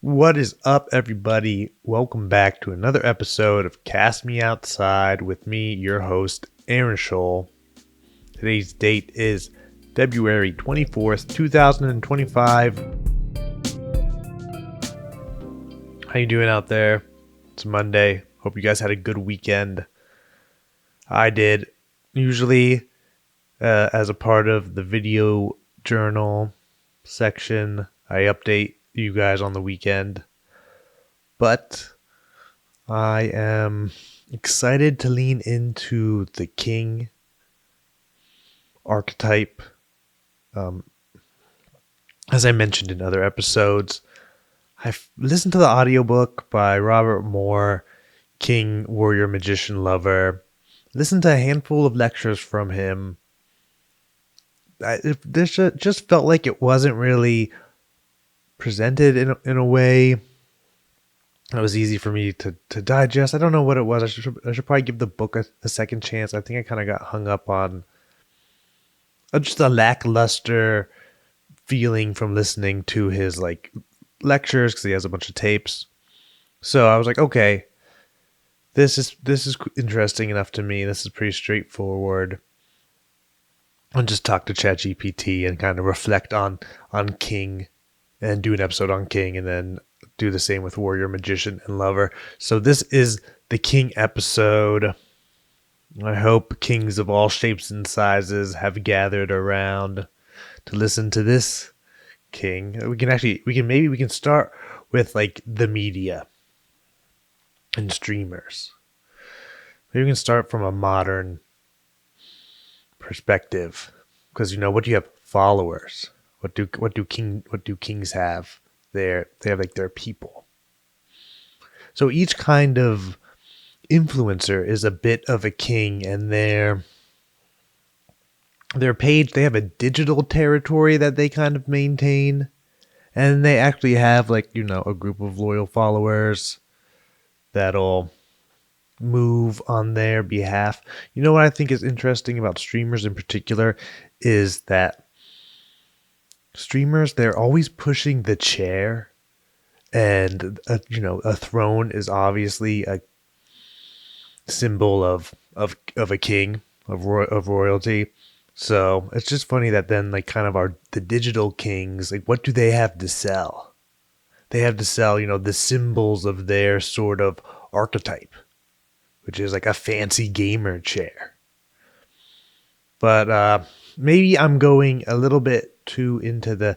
What is up, everybody? Welcome back to another episode of Cast Me Outside with me, your host, Aaron Scholl. Today's date is February 24th, 2025. How you doing out there? It's Monday. Hope you guys had a good weekend. I did. Usually, as a part of the video journal section, I update you guys on the weekend. But I am excited to lean into the king archetype. As I mentioned in other episodes, I've listened to the audiobook by Robert Moore, King, Warrior, Magician, Lover. Listened to a handful of lectures from him. This just felt like it wasn't really presented in a way that was easy for me to digest. I don't know what it was. I should probably give the book a second chance. I think I kind of got hung up on just a lackluster feeling from listening to his lectures because he has a bunch of tapes. So I was like, okay, this is interesting enough to me. This is pretty straightforward. I'll just talk to ChatGPT and kind of reflect on King and do an episode on King and then do the same with Warrior, Magician, and Lover. So this is the King episode. I hope kings of all shapes and sizes have gathered around to listen to this king. We can start with the media and streamers. Maybe we can start from a modern perspective, because what do you have? Followers. What do kings have? They have their people. So each kind of influencer is a bit of a king, and their page, they have a digital territory that they kind of maintain, and they actually have a group of loyal followers that'll move on their behalf. What I think is interesting about streamers in particular is that streamers, they're always pushing the chair, and a throne is obviously a symbol of a king, of royalty. So it's just funny that then the digital kings, what do they have to sell? They have to sell the symbols of their sort of archetype, which is a fancy gamer chair. But maybe I'm going a little bit too into the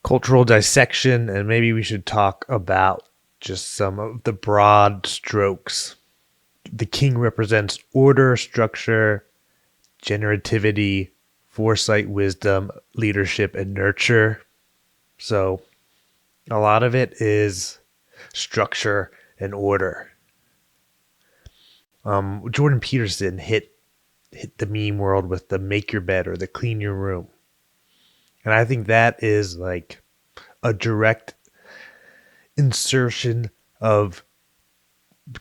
cultural dissection, and maybe we should talk about just some of the broad strokes. The king represents order, structure, generativity, foresight, wisdom, leadership, and nurture. So a lot of it is structure and order. Jordan Peterson hit the meme world with the make your bed or the clean your room. And I think that is a direct insertion of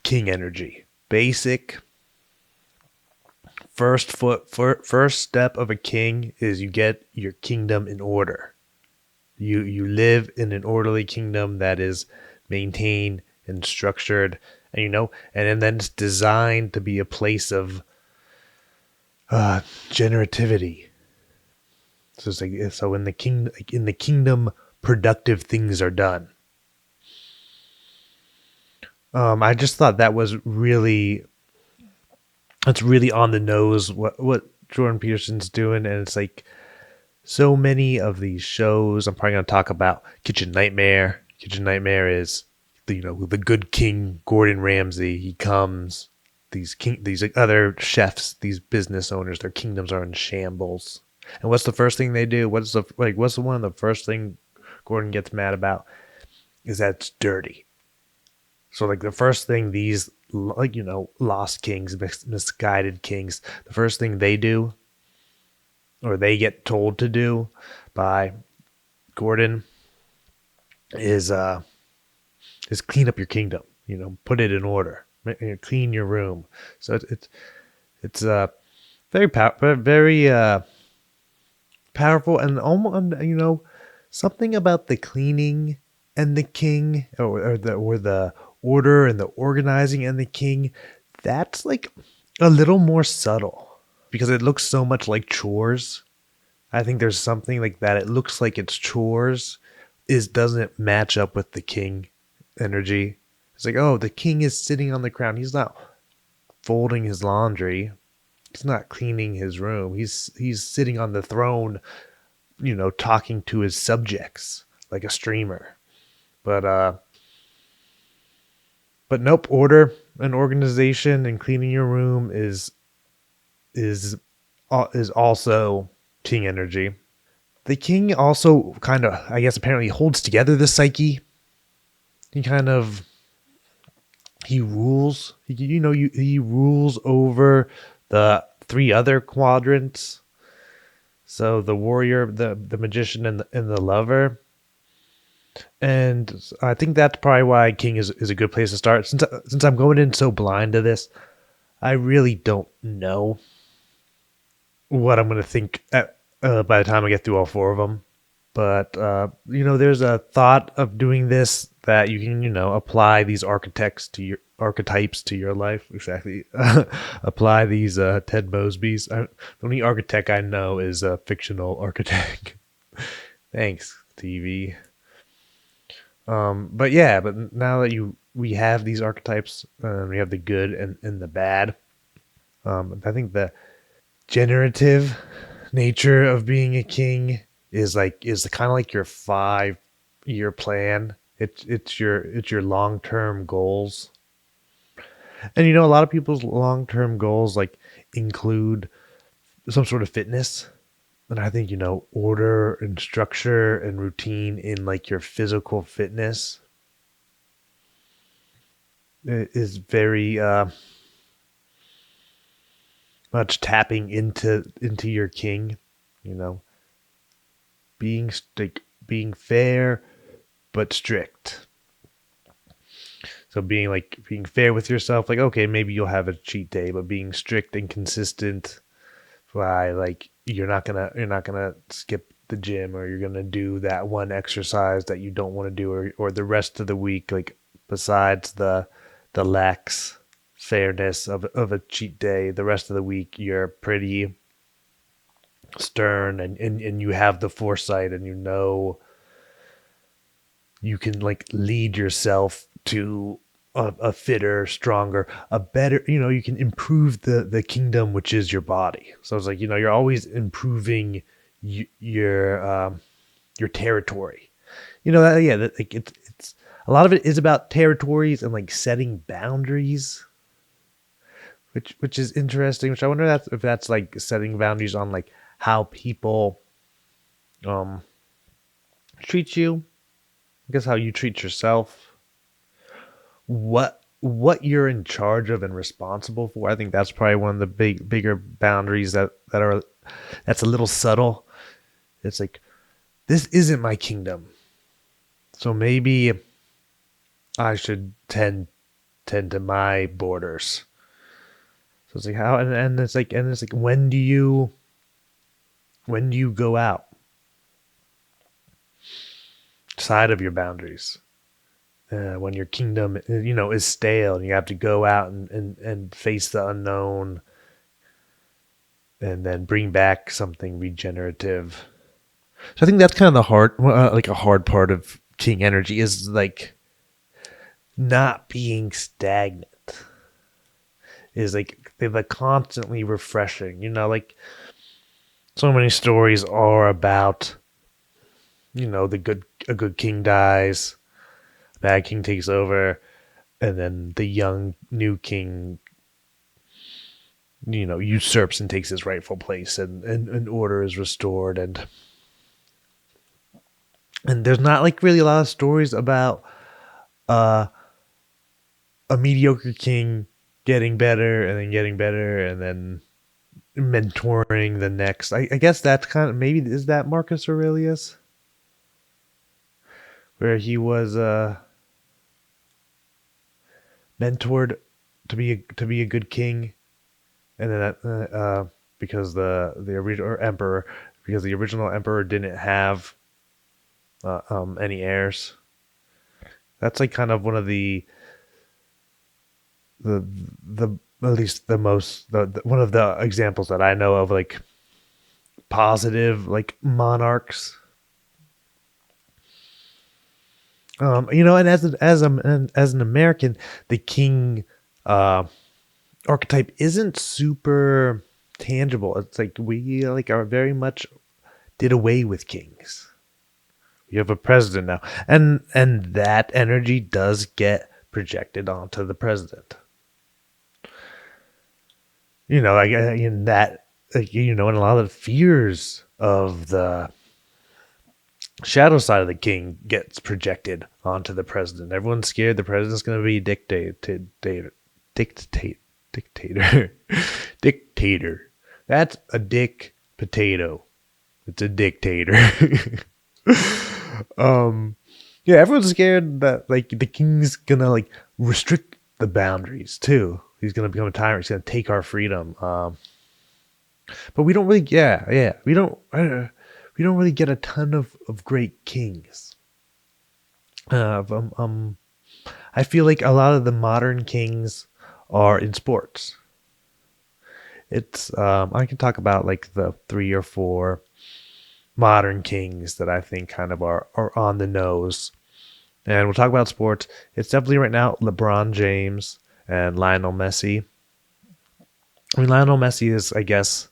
king energy. Basic first step of a king is you get your kingdom in order. You live in an orderly kingdom that is maintained and structured, and then it's designed to be a place of generativity. So it's so in the kingdom, productive things are done. I just thought that was really on the nose what Jordan Peterson's doing, and it's so many of these shows. I'm probably going to talk about Kitchen Nightmare. Kitchen Nightmare is the good king Gordan Ramsey. He comes. These other chefs, these business owners, their kingdoms are in shambles. And what's the first thing they do? What's one of the first thing Gordan gets mad about? Is that it's dirty. So the first thing these lost kings, misguided kings, the first thing they do, or they get told to do by Gordan, is clean up your kingdom. Put it in order. Clean your room. So it's very powerful, and almost something about the cleaning and the king, or the order and the organizing and the king, that's like a little more subtle because it looks so much like chores. I think there's something like that. It looks like it's chores, is doesn't match up with the king energy. It's like, oh, the king is sitting on the crown. He's not folding his laundry. He's not cleaning his room. He's sitting on the throne, talking to his subjects like a streamer. But but nope, order and organization and cleaning your room is is also king energy. The king also kind of, I guess, apparently holds together the psyche. He kind of he rules. He rules over the three other quadrants. So the warrior, the magician, and the lover. And I think that's probably why king is a good place to start. Since I'm going in so blind to this, I really don't know what I'm going to think by the time I get through all four of them. But there's a thought of doing this that you can, apply these archetypes to your life. Exactly, apply these Ted Mosby's. The only architect I know is a fictional architect. Thanks, TV. But yeah, but now that we have these archetypes, we have the good and the bad. I think the generative nature of being a king is kind of like your 5-year plan. It's your long-term goals. And a lot of people's long-term goals like include some sort of fitness. And I think, order and structure and routine in like your physical fitness is very much tapping into your king, you know, being fair but strict. So being fair with yourself, like okay, maybe you'll have a cheat day, but being strict and consistent by like you're not gonna skip the gym, or you're gonna do that one exercise that you don't want to do, or the rest of the week, like besides the lax fairness of a cheat day, the rest of the week you're pretty stern, and you have the foresight, and you can like lead yourself to a fitter, stronger, a better, you can improve the kingdom, which is your body. So it's like, you're always improving your territory. Yeah, like it's a lot of it is about territories and like setting boundaries, which is interesting, which I wonder if that's like setting boundaries on like how people um treat you, I guess how you treat yourself, what you're in charge of and responsible for. I think that's probably one of the bigger boundaries that's a little subtle. It's like, this isn't my kingdom, so maybe I should tend to my borders. So it's like how, and it's like when do you go out side of your boundaries? When your kingdom, is stale, and you have to go out and face the unknown, and then bring back something regenerative. So I think that's kind of the hard, like a hard part of king energy is like not being stagnant. Is like they're constantly refreshing. Like so many stories are about, a good king dies, a bad king takes over, and then the young new king usurps and takes his rightful place, and order is restored, and there's not like really a lot of stories about uh a mediocre king getting better and then getting better and then mentoring the next. I guess that's kind of, maybe, is that Marcus Aurelius, where he was mentored to be a good king, and then because the original emperor, because the original emperor didn't have any heirs, That's like kind of one of the at least the most the one of the examples that I know of, like positive like monarchs. And as an American, the king archetype isn't super tangible. It's like we like are very much did away with kings. You have a president now, and that energy does get projected onto the president. Like in that, like, and a lot of the fears of the shadow side of the king gets projected onto the president. Everyone's scared the president's going to be dictator, dictator. That's a dick potato. It's a dictator. Yeah, everyone's scared that like the king's gonna like restrict the boundaries too. He's gonna become a tyrant. He's gonna take our freedom. But we don't really, yeah, we don't really get a ton of great kings. I feel like a lot of the modern kings are in sports. It's I can talk about like the 3 or 4 modern kings that I think kind of are on the nose. And we'll talk about sports. It's definitely right now LeBron James and Lionel Messi. I mean, Lionel Messi is, I guess,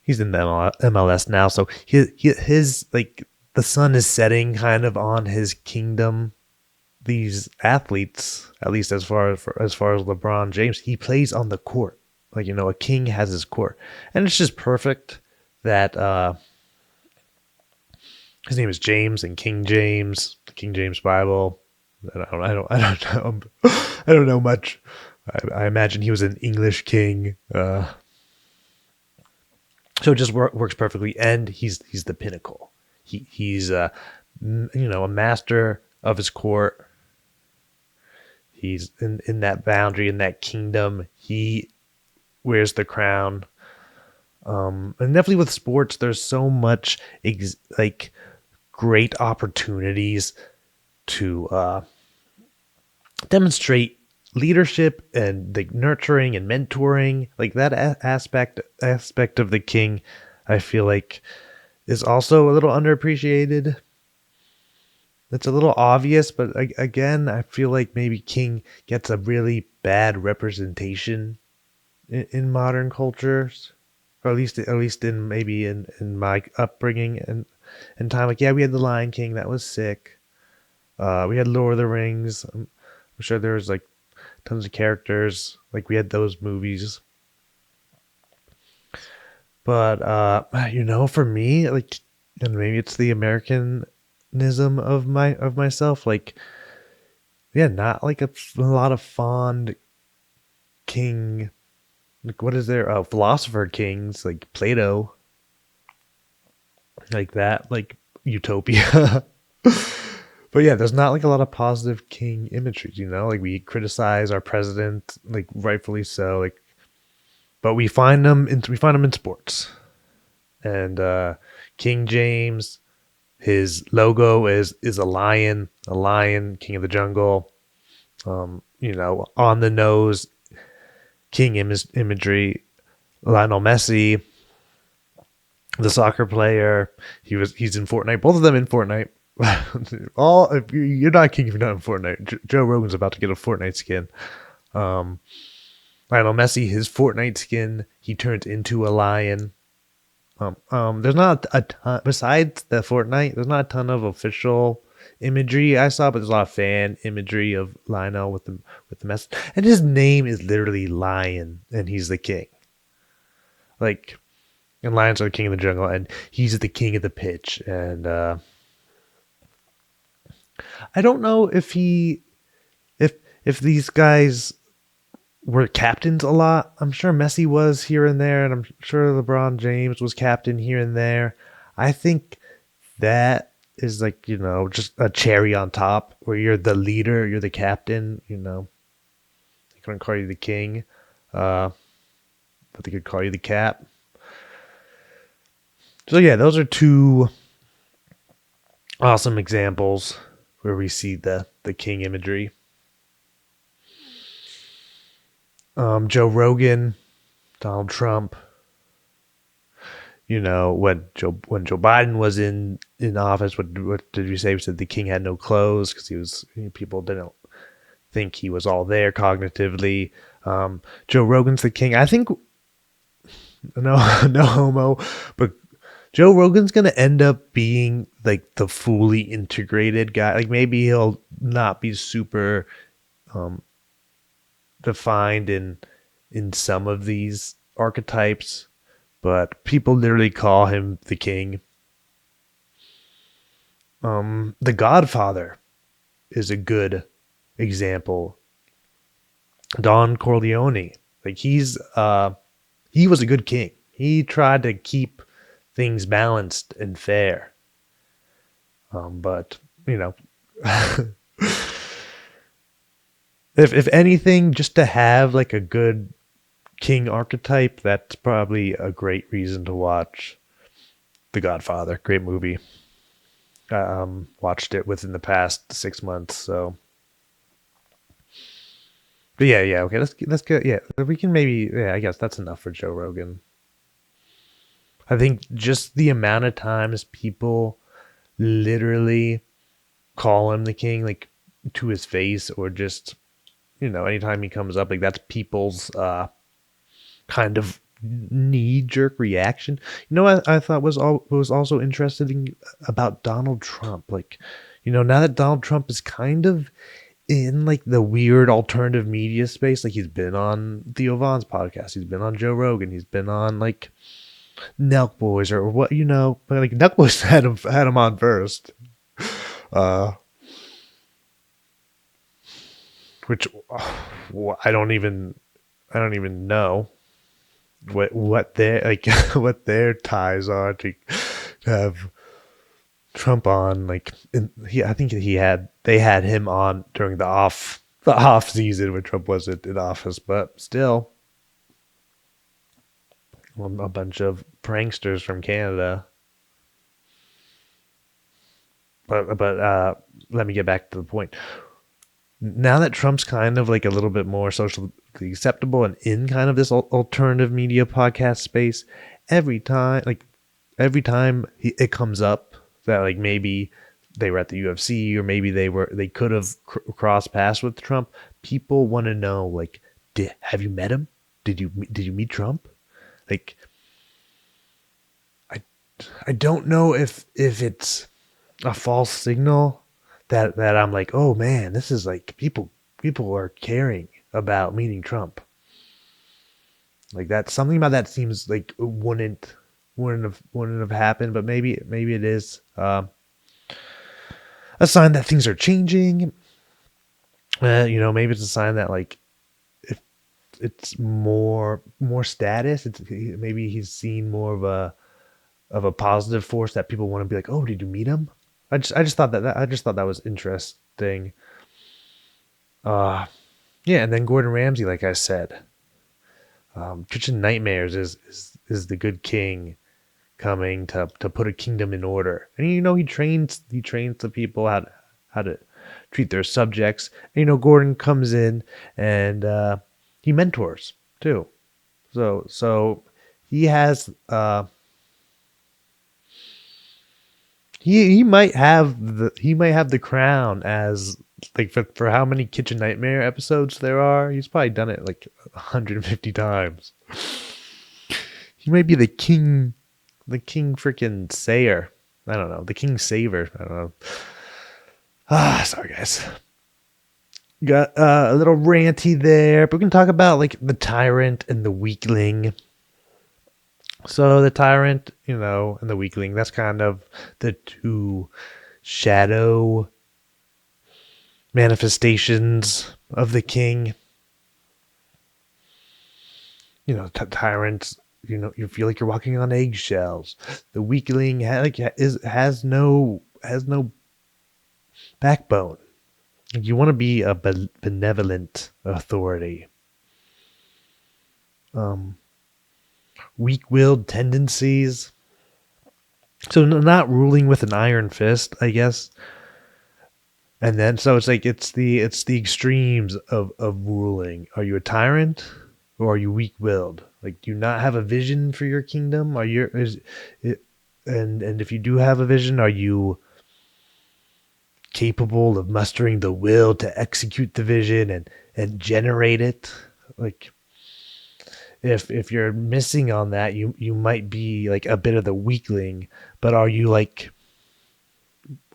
he's in the MLS now, so his like the sun is setting kind of on his kingdom. These athletes, at least as far as LeBron James, he plays on the court. Like, a king has his court, and it's just perfect that his name is James and King James, the King James Bible. I don't know. I don't know much. I imagine he was an English king. So it just works perfectly, and he's the pinnacle. He's a master of his court. He's in that boundary, in that kingdom. He wears the crown. And definitely with sports, there's so much like great opportunities to demonstrate leadership and like nurturing and mentoring. Like that aspect of the king, I feel like is also a little underappreciated. It's a little obvious, but again, I feel like maybe king gets a really bad representation in modern cultures, or at least in maybe in my upbringing and time. Like, yeah, we had the Lion King, that was sick. We had Lord of the Rings. I'm sure there was like tons of characters. Like we had those movies. But for me, like, and maybe it's the Americanism of myself. Like, yeah, not like a lot of fond king. Like, what is there? Philosopher kings like Plato, like that, like Utopia. But yeah, there's not like a lot of positive king imagery. Like we criticize our president, like rightfully so. Like, but we find them in sports. And King James, his logo is a lion, king of the jungle. On the nose, king imagery. Lionel Messi, the soccer player, he's in Fortnite. Both of them in Fortnite. If you're not king if you're not in Fortnite. Joe Rogan's about to get a Fortnite skin. Lionel Messi, his Fortnite skin, he turns into a lion. There's not a ton besides the Fortnite. There's not a ton of official imagery I saw, but there's a lot of fan imagery of Lionel with the mess. And his name is literally Lion, and he's the king. Like, and lions are the king of the jungle, and he's the king of the pitch. And I don't know if these guys were captains a lot. I'm sure Messi was here and there, and I'm sure LeBron James was captain here and there. I think that is like, just a cherry on top where you're the leader, you're the captain, They couldn't call you the king, but they could call you the cap. So yeah, those are 2 awesome examples where we see the king imagery. Joe Rogan, Donald Trump. When Joe Biden was in office, what did you say? We said the king had no clothes because people didn't think he was all there cognitively. Joe Rogan's the king. I think no homo, but Joe Rogan's gonna end up being like the fully integrated guy. Like maybe he'll not be super defined in some of these archetypes, but people literally call him the king. The Godfather is a good example. Don Corleone, like he was a good king. He tried to keep things balanced and fair. But if anything, just to have like a good king archetype, that's probably a great reason to watch The Godfather. Great movie. Watched it within the past 6 months. So, but yeah. Okay, let's go. Yeah, we can maybe. Yeah, I guess that's enough for Joe Rogan. I think just the amount of times people literally call him the king, like to his face, or just anytime he comes up, like that's people's kind of knee jerk reaction. I thought was also interesting about Donald Trump. Like, now that Donald Trump is kind of in like the weird alternative media space, like he's been on Theo Von's podcast, he's been on Joe Rogan, he's been on like Nelk Boys or what, but like Nelk Boys had him on first. Which I don't even know what their like what their ties are to have Trump on. Like I think they had him on during the off season when Trump wasn't in office, but still a bunch of pranksters from Canada. But let me get back to the point. Now that Trump's kind of like a little bit more socially acceptable and in kind of this alternative media podcast space, every time it comes up that like maybe they were at the UFC or maybe they could have crossed paths with Trump, people want to know like, have you met him? Did you meet Trump? Like, I don't know if it's a false signal that I'm like, oh man, this is like people are caring about meeting Trump. Like that, something about that seems like it wouldn't have happened, but maybe it is a sign that things are changing. Maybe it's a sign that like if it's more status, maybe he's seen more of a positive force that people want to be like, oh, did you meet him? I just thought that was interesting. Yeah, and then Gordan Ramsey, like I said, Kitchen Nightmares is the good king coming to put a kingdom in order, and he trains the people how to treat their subjects. And, Gordan comes in and he mentors too, so he has he might have the crown as like for how many Kitchen Nightmare episodes there are. He's probably done it like 150 times. He might be the king freaking sayer. I don't know, the king saver. I don't know. Sorry guys. Got a little ranty there, but we can talk about like the tyrant and the weakling. So the tyrant, and the weakling, that's kind of the two shadow manifestations of the king. Tyrants, you feel like you're walking on eggshells. The weakling has no backbone. You want to be a benevolent authority. Weak-willed tendencies. So not ruling with an iron fist, I guess. And then so it's like it's the extremes of ruling. Are you a tyrant or are you weak willed? Like, do you not have a vision for your kingdom? Are you is it, and if you do have a vision, are you capable of mustering the will to execute the vision and generate it? Like, if you're missing on that, you might be like a bit of the weakling. But are you like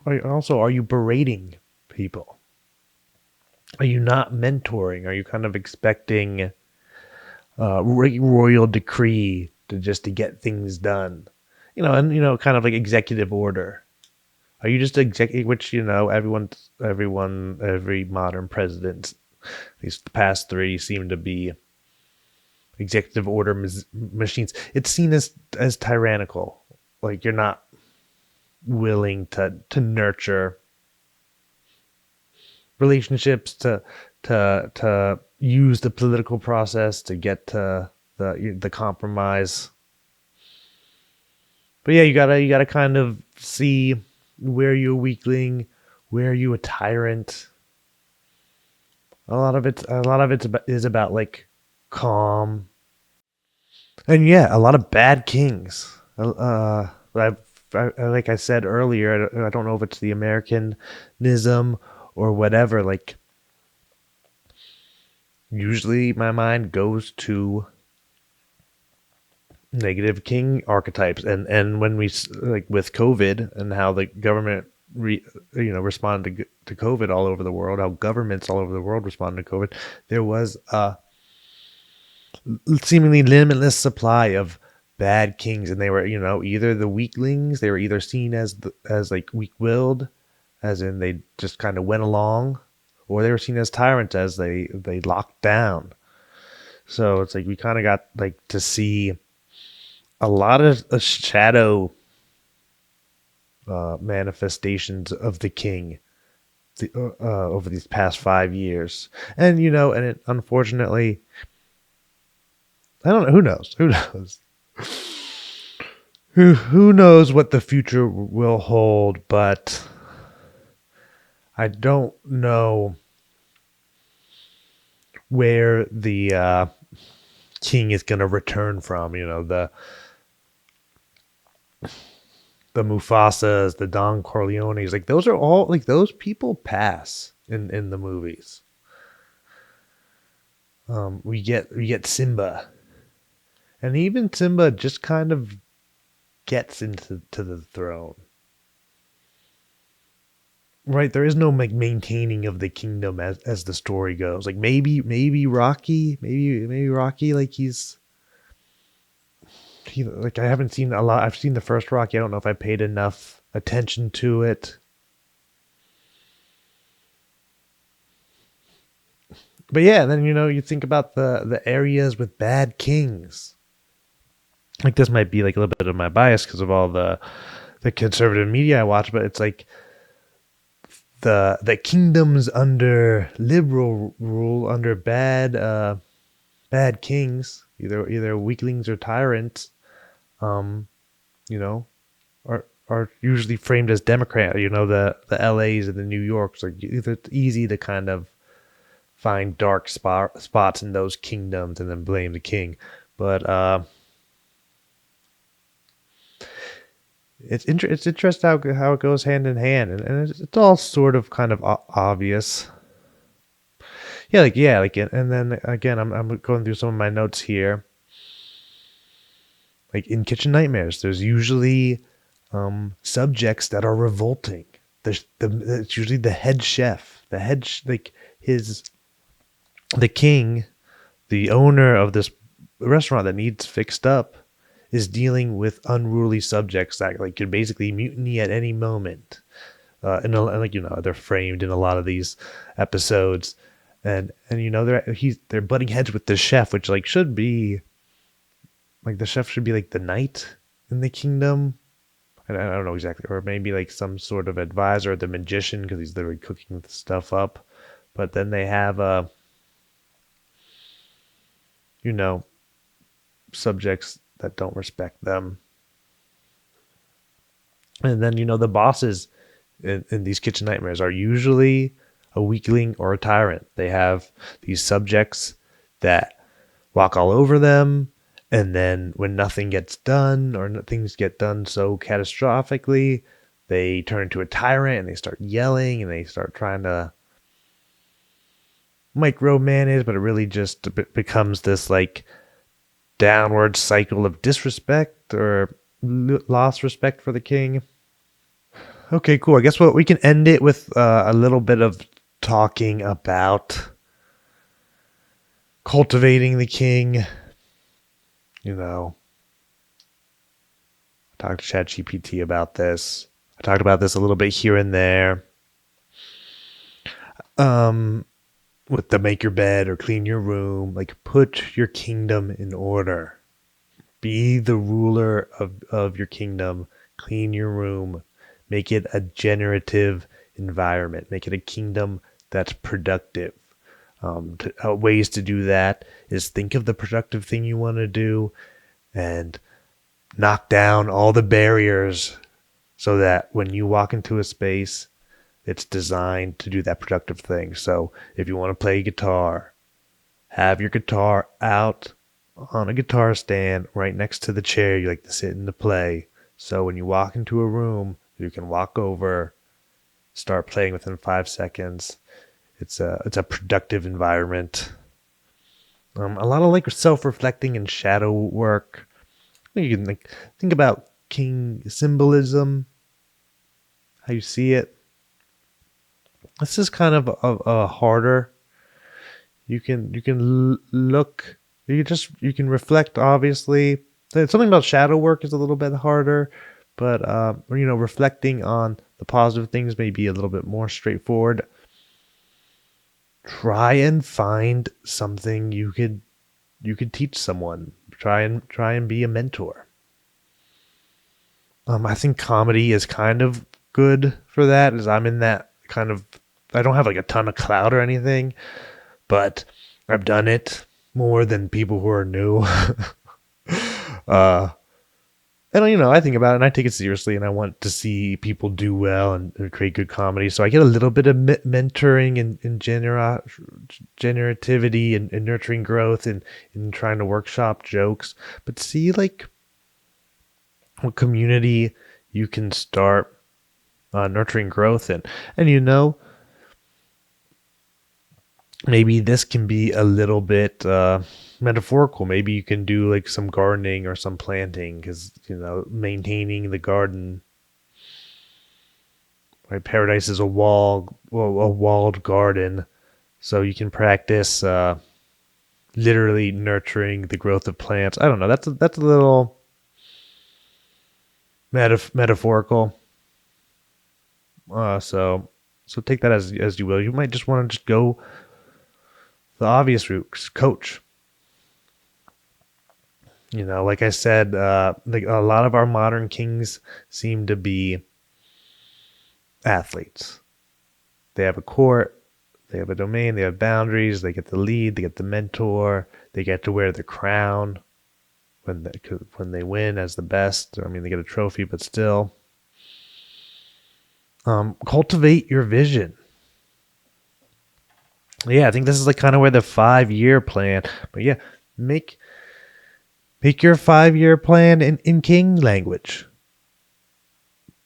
are you berating people? Are you not mentoring? Are you kind of expecting royal decree to get things done? And kind of like executive order. Are you just executive? Which every modern president, these past three, seem to be executive order machines. It's seen as tyrannical. Like, you're not willing to nurture relationships, to use the political process to get to the compromise. But yeah, you gotta kind of see where you're a weakling, where you a tyrant. A lot of it is about like calm, and yeah, a lot of bad kings. Like I said earlier, I don't know if it's the Americanism or whatever. Like, usually my mind goes to negative king archetypes, and when like with COVID and how the government responded to COVID all over the world, how governments all over the world responded to COVID, there was a seemingly limitless supply of bad kings, and they were either the weaklings. They were either seen as like weak-willed, as in they just kind of went along, or they were seen as tyrants, as they locked down. So it's like we kind of got like to see a lot of shadow manifestations of the king over these past 5 years. And unfortunately, I don't know. Who knows? Who knows? Who knows what the future will hold? But I don't know where the king is going to return from. The Mufasas, the Don Corleones, like those are all like those people pass in the movies. We get Simba, and even Simba just kind of gets into the throne. Right, there is no like maintaining of the kingdom as the story goes. Like maybe Rocky, maybe Rocky, like like I haven't seen a lot. I've seen the first Rocky. I don't know if I paid enough attention to it. But yeah, then you think about the areas with bad kings. Like, this might be like a little bit of my bias because of all the conservative media I watch, but it's like the kingdoms under liberal rule, under bad kings, either weaklings or tyrants, um, you know, are usually framed as Democrat. The LAs and the New Yorks. Like, it's easy to kind of find dark spots in those kingdoms and then blame the king. But it's interesting how it goes hand in hand, and it's all sort of kind of obvious. And then again, I'm going through some of my notes here. Like in Kitchen Nightmares, there's usually subjects that are revolting. It's usually the head chef, like his the king, the owner of this restaurant that needs fixed up, is dealing with unruly subjects that like could basically mutiny at any moment. They're framed in a lot of these episodes, and they're butting heads with the chef, which like should be like the chef should be like the knight in the kingdom. I don't know exactly, or maybe like some sort of advisor, the magician, because he's literally cooking the stuff up. But then they have subjects that don't respect them, and then the bosses in these kitchen nightmares are usually a weakling or a tyrant. They have these subjects that walk all over them, and then when nothing gets done or things get done so catastrophically, they turn into a tyrant and they start yelling and they start trying to micromanage, but it really just becomes this like downward cycle of disrespect or lost respect for the king. Okay, cool. I guess what we can end it with a little bit of talking about cultivating the king. You know, I talked to ChatGPT about this. I talked about this a little bit here and there. With the make your bed or clean your room, like put your kingdom in order. Be the ruler of your kingdom. Clean your room. Make it a generative environment. Make it a kingdom that's productive. Ways to do that is think of the productive thing you want to do and knock down all the barriers so that when you walk into a space, it's designed to do that productive thing. So if you want to play guitar, have your guitar out on a guitar stand right next to the chair you like to sit in to play. So when you walk into a room, you can walk over, start playing within 5 seconds. It's a productive environment. A lot of like self-reflecting and shadow work. You can think about king symbolism, how you see it. This is kind of a harder. You can look. You can reflect. Obviously, something about shadow work is a little bit harder, but reflecting on the positive things may be a little bit more straightforward. Try and find something you could teach someone. Try and be a mentor. I think comedy is kind of good for that, as I'm in that kind of. I don't have like a ton of clout or anything, but I've done it more than people who are new. And I think about it and I take it seriously, and I want to see people do well and create good comedy. So I get a little bit of mentoring and generativity and nurturing growth and trying to workshop jokes. But see like what community you can start nurturing growth in. And maybe this can be a little bit metaphorical. Maybe you can do like some gardening or some planting, because maintaining the garden. Right, paradise is a walled garden, so you can practice literally nurturing the growth of plants. I don't know. That's a little metaphorical. So take that as you will. You might just want to just go the obvious route, coach. Like I said, like a lot of our modern kings seem to be athletes. They have a court, they have a domain, they have boundaries, they get the lead, they get the mentor, they get to wear the crown when they win as the best. I mean, they get a trophy, but still. Cultivate your vision. Yeah, I think this is like kind of where the 5-year plan. But yeah, make your 5-year plan in king language.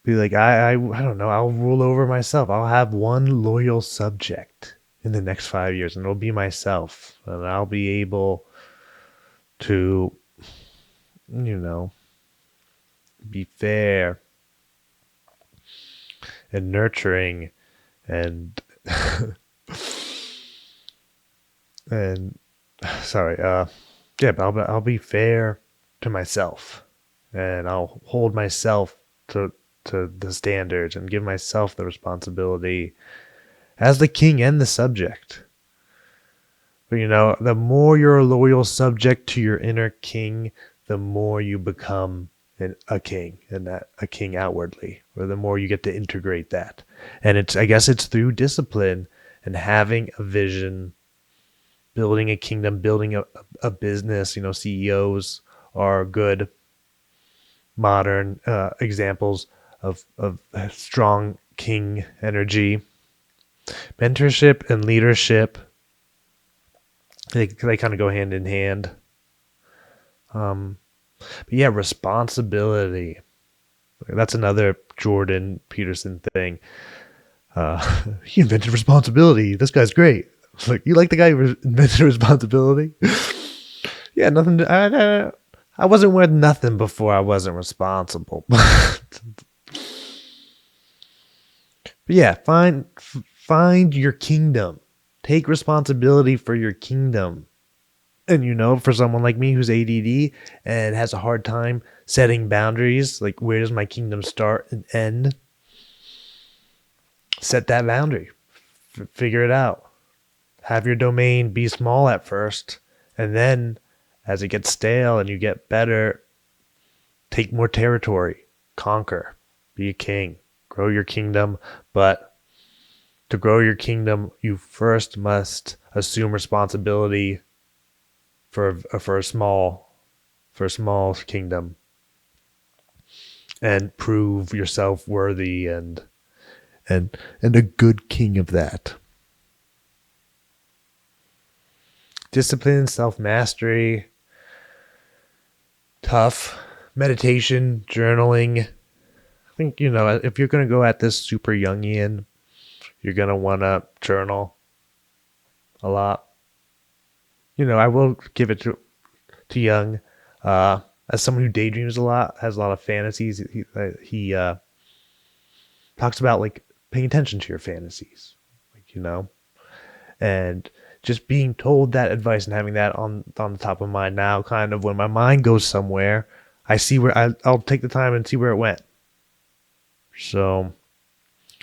Be like, I don't know, I'll rule over myself. I'll have one loyal subject in the next 5 years, and it'll be myself. And I'll be able to, be fair and nurturing and and sorry, yeah, but I'll be fair to myself, and I'll hold myself to the standards and give myself the responsibility as the king and the subject. But the more you're a loyal subject to your inner king, the more you become a king, and that a king outwardly, or the more you get to integrate that. And I guess it's through discipline and having a vision, building a kingdom, building a business. CEOs are good modern examples of strong king energy. Mentorship and leadership, they kind of go hand in hand. But yeah, responsibility. That's another Jordan Peterson thing. He invented responsibility. This guy's great. Like, you like the guy who invented responsibility? Yeah, nothing. I wasn't worth nothing before I wasn't responsible. But yeah, find your kingdom. Take responsibility for your kingdom. And for someone like me who's ADD and has a hard time setting boundaries, like where does my kingdom start and end? Set that boundary. Figure it out. Have your domain be small at first, and then as it gets stale and you get better, take more territory, conquer, be a king, grow your kingdom. But to grow your kingdom, you first must assume responsibility for a small kingdom and prove yourself worthy and a good king of that. Discipline, self-mastery, tough, meditation, journaling. I think, if you're going to go at this super Jungian, you're going to want to journal a lot. I will give it to Jung. As someone who daydreams a lot, has a lot of fantasies, he talks about like paying attention to your fantasies, and just being told that advice and having that on the top of mind now, kind of when my mind goes somewhere, I see where I'll take the time and see where it went. So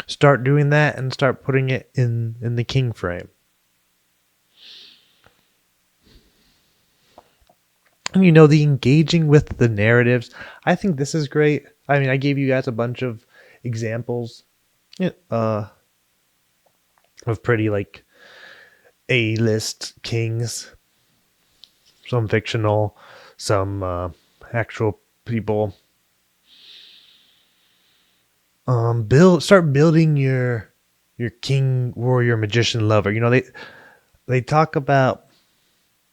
start doing that and start putting it in the king frame. And the engaging with the narratives, I think this is great. I mean, I gave you guys a bunch of examples of pretty like A-list kings, some fictional, some actual people. Start building your king, warrior, magician, lover. They talk about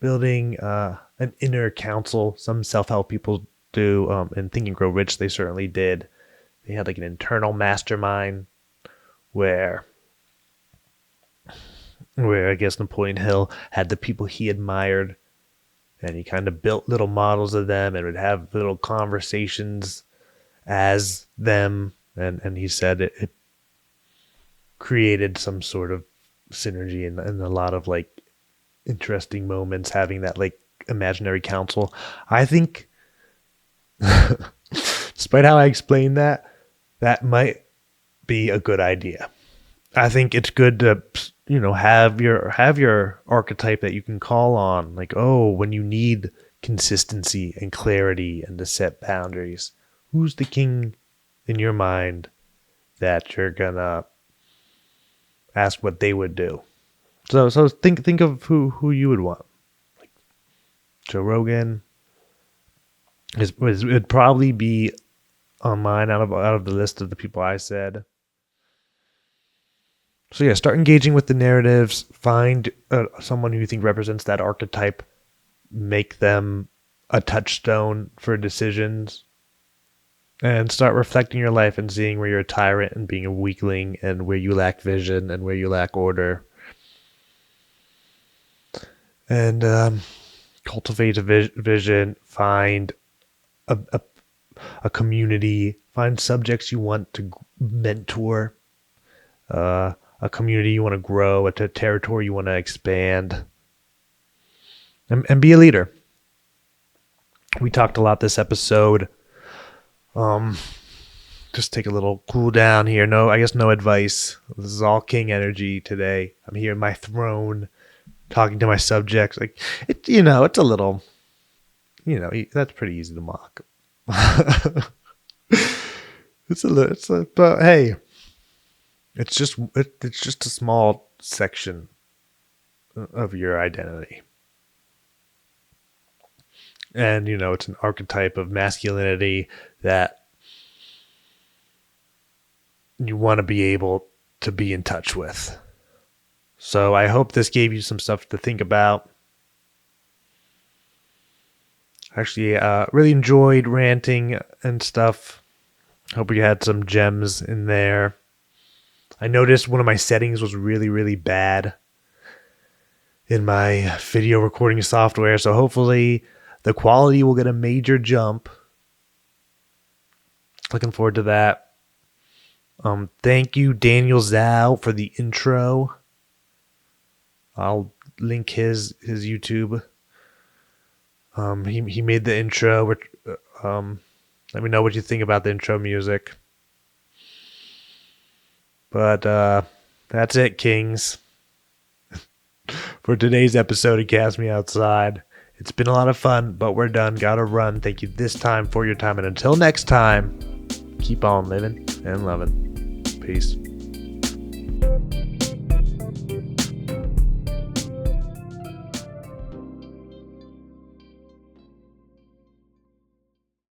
building an inner council. Some self-help people do, and Think and Grow Rich, they certainly did. They had like an internal mastermind where I guess Napoleon Hill had the people he admired, and he kind of built little models of them and would have little conversations as them. And he said it created some sort of synergy and a lot of like interesting moments having that like imaginary council. I think, despite how I explained that might be a good idea. I think it's good to have your archetype that you can call on, like, oh, when you need consistency and clarity and to set boundaries, who's the king in your mind that you're gonna ask what they would do. So think of who you would want. Like Joe Rogan would probably be on mine out of the list of the people I said. So yeah, start engaging with the narratives. Find someone who you think represents that archetype. Make them a touchstone for decisions. And start reflecting your life and seeing where you're a tyrant and being a weakling and where you lack vision and where you lack order. And cultivate a vision. Find a community. Find subjects you want to mentor. A community you want to grow. A territory you want to expand. And be a leader. We talked a lot this episode. Just take a little cool down here. No advice. This is all king energy today. I'm here in my throne, talking to my subjects. Like it's a little, that's pretty easy to mock. But hey, it's just a small section of your identity. And it's an archetype of masculinity that you want to be able to be in touch with. So I hope this gave you some stuff to think about. Actually, really enjoyed ranting and stuff. Hope you had some gems in there. I noticed one of my settings was really, really bad in my video recording software, so hopefully the quality will get a major jump. Looking forward to that. Thank you, Daniel Zhao, for the intro. I'll link his YouTube. He made the intro. Let me know what you think about the intro music. But that's it, Kings. For today's episode of Cast Me Outside. It's been a lot of fun, but we're done. Gotta run. Thank you this time for your time. And until next time, keep on living and loving. Peace.